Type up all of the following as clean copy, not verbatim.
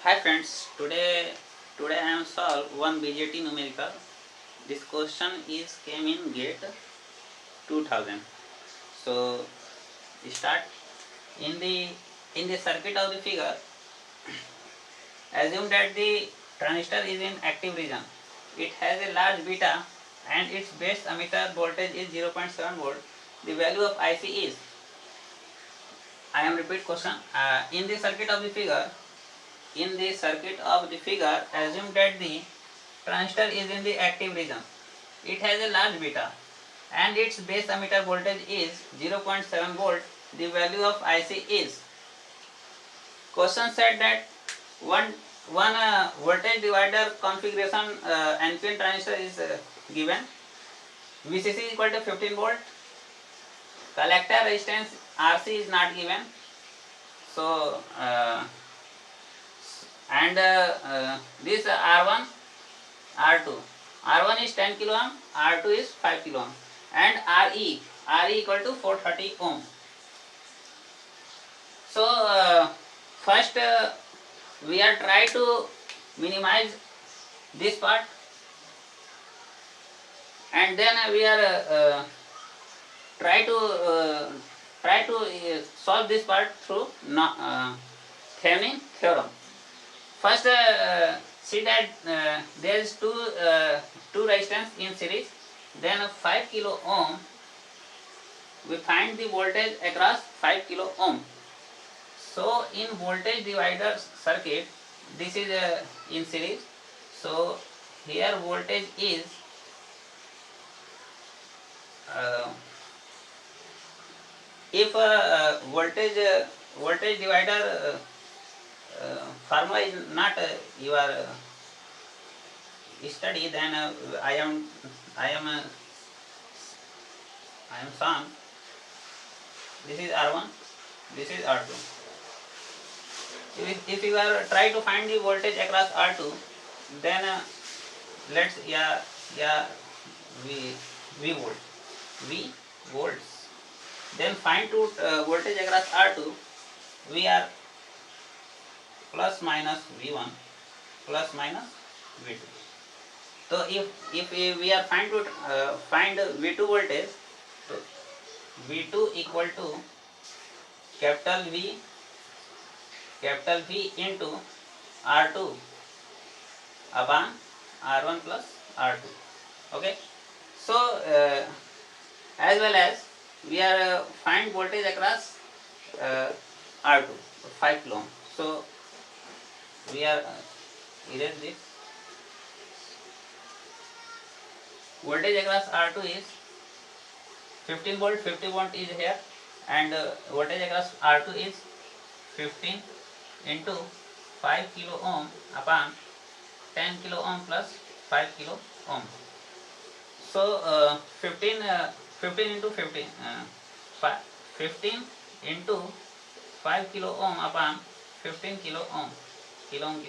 Hi friends, today I am solve one BJT numerical. This question is came in GATE 2000. So start in the circuit of the figure. Assume that the transistor is in active region. It has a large beta and its base emitter voltage is 0.7 volt. The value of IC is. I am repeat question. In the circuit of the figure, assume that the transistor is in the active region. It has a large beta and its base emitter voltage is 0.7 volt. The value of IC is. Question said that one voltage divider configuration NPN transistor is given. VCC is equal to 15 volt. Collector resistance RC is not given. So this R1, R2. R1 is 10 kilo ohm, R2 is 5 kilo ohm, and RE equal to 430 ohm. So first we are try to minimize this part, and then we are try to solve this part through Thevenin theorem. First see that there is two resistance in series, then 5 kilo ohm. We find the voltage across 5 kilo ohm. So in voltage divider circuit, this is in series. So here voltage is if voltage divider formula is not your study, then I am some. This is R1, this is R2. If you are try to find the voltage across R2, then let's V volts. Then find to voltage across R2. We are plus minus V1 plus minus V2. So if we are find V2 voltage, so V2 equal to capital V into R2 upon R1 plus R2. Okay. So as well as we are find voltage across R2 5 kilo ohm. So we are erase this. Voltage across R2 is 15 volt. 50 volt is here, and voltage across R2 is 15 into 5 kilo ohm upon 10 kilo ohm plus 5 kilo ohm. So 15 into 15 15 into 5 kilo ohm upon 15 kilo ohm, 15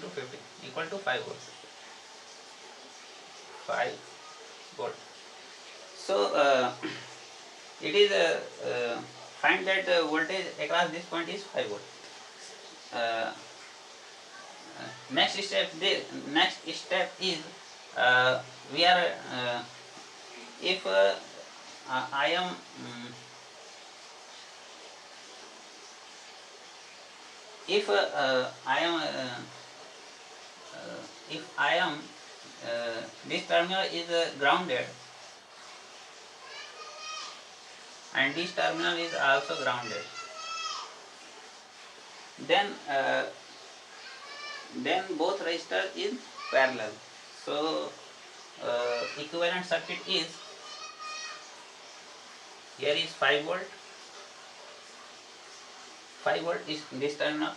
to 15 equal to 5 volt. 5 volt. So it is find that voltage across this point is 5 volt. Next step is we are if I am if I am this terminal is grounded and this terminal is also grounded, then both resistor is parallel. So equivalent circuit is here is 5 volt. 5 volt is this terminal,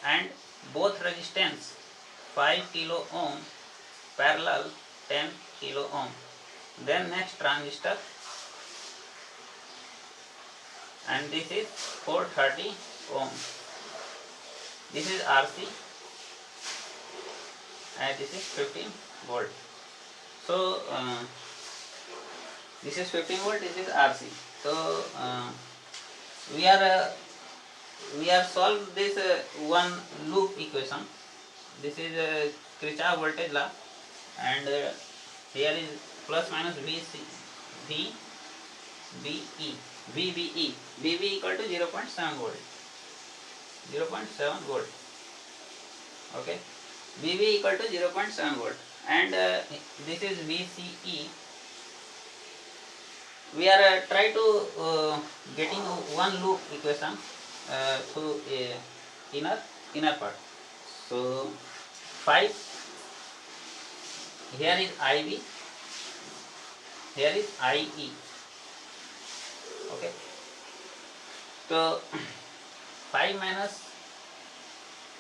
and both resistance 5 kilo ohm parallel 10 kilo ohm. Then next transistor, and this is 430 ohm. This is RC and this is 15 volt. So this is 15 volt, this is RC. So we are we are solved this one loop equation. This is Kirchhoff voltage law, and here is plus minus VC, VBE, VB equal to 0.7 volt, 0.7 volt. Okay, VB equal to 0.7 volt, and this is VCE. We are try to getting one loop equation through inner part. So 5, here is IB, here is IE. Okay, so 5 minus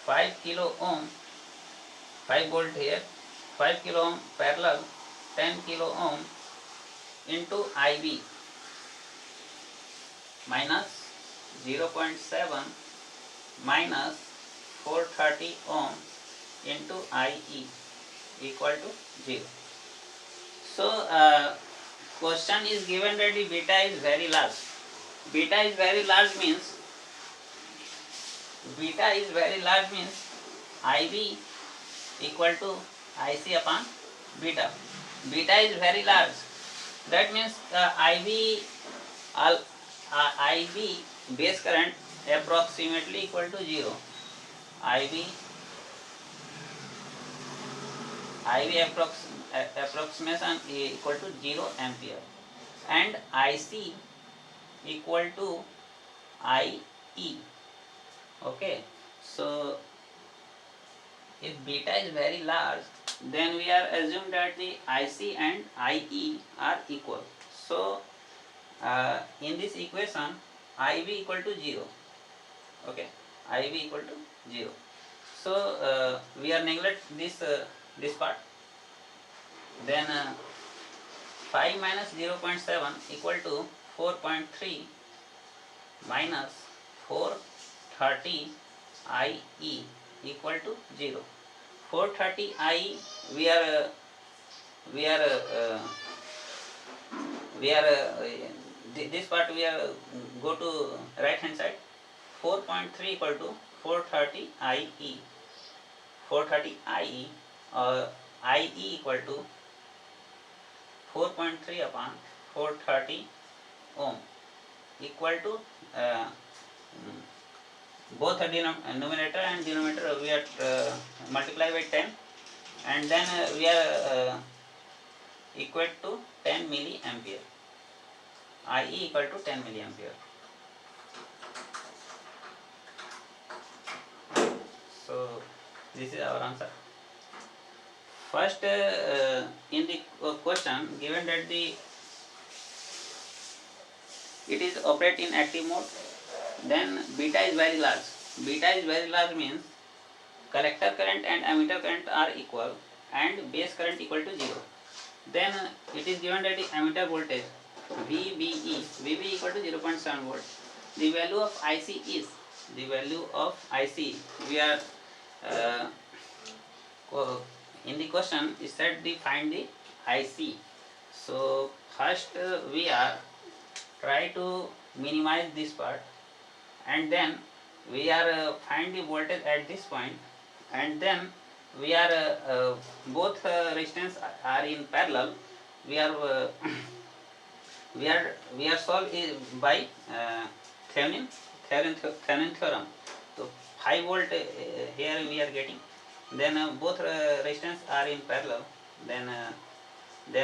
5 kilo ohm, 5 volt here, 5 kilo ohm parallel 10 kilo ohm into IB minus 0.7 minus 430 ohm into IE equal to 0. So question is given that the beta is very large. Beta is very large means IB equal to IC upon beta. Beta is very large. That means IB base current approximately equal to 0. IB approximation equal to 0 ampere, and IC equal to IE. Okay, so if beta is very large, then we are assumed that the IC and IE are equal. So in this equation, IB equal to 0. Okay, IB equal to 0. So we are neglect this part. Then 5 minus 0.7 equal to 4.3 minus 430 IE equal to 0. 430 IE we are this part we are go to right hand side. 4.3 equal to 430 IE. 430 IE IE equal to 4.3 upon 430 ohm equal to both numerator and denominator we are multiply by 10, and then we are equal to 10 milliampere. IE equal to 10 milliampere. So this is our answer. First in the question given that it is operate in active mode, then beta is very large. Beta is very large means collector current and ammeter current are equal and base current equal to 0. Then it is given that the ammeter voltage VB equal to 0.7 volt. The value of IC is we are in the question is said to find the IC. So first we are try to minimize this part, and then we are find the voltage at this point, and then we are both resistance are in parallel. We are we are solved by Thevenin theorem. So 5 volt here we are getting. Then both resistance are in parallel. Then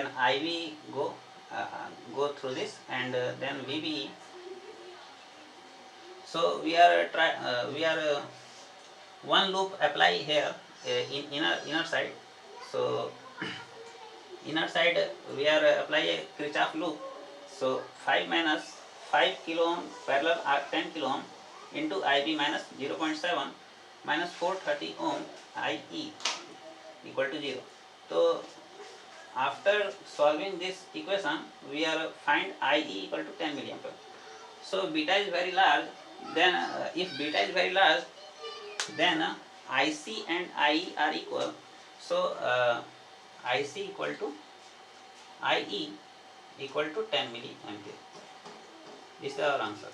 IV go through this, and then VBE. So we are one loop apply here in inner side. So inner side we are apply a Kirchhoff loop. So 5 minus 5 kilo ohm parallel 10 kilo ohm into IB minus 0.7 minus 430 ohm IE equal to 0. So after solving this equation, we are find IE equal to 10 milliampere. So beta is very large. Then if beta is very large, then IC and IE are equal. So IC equal to IE equal to 10 milliampere. This is our answer.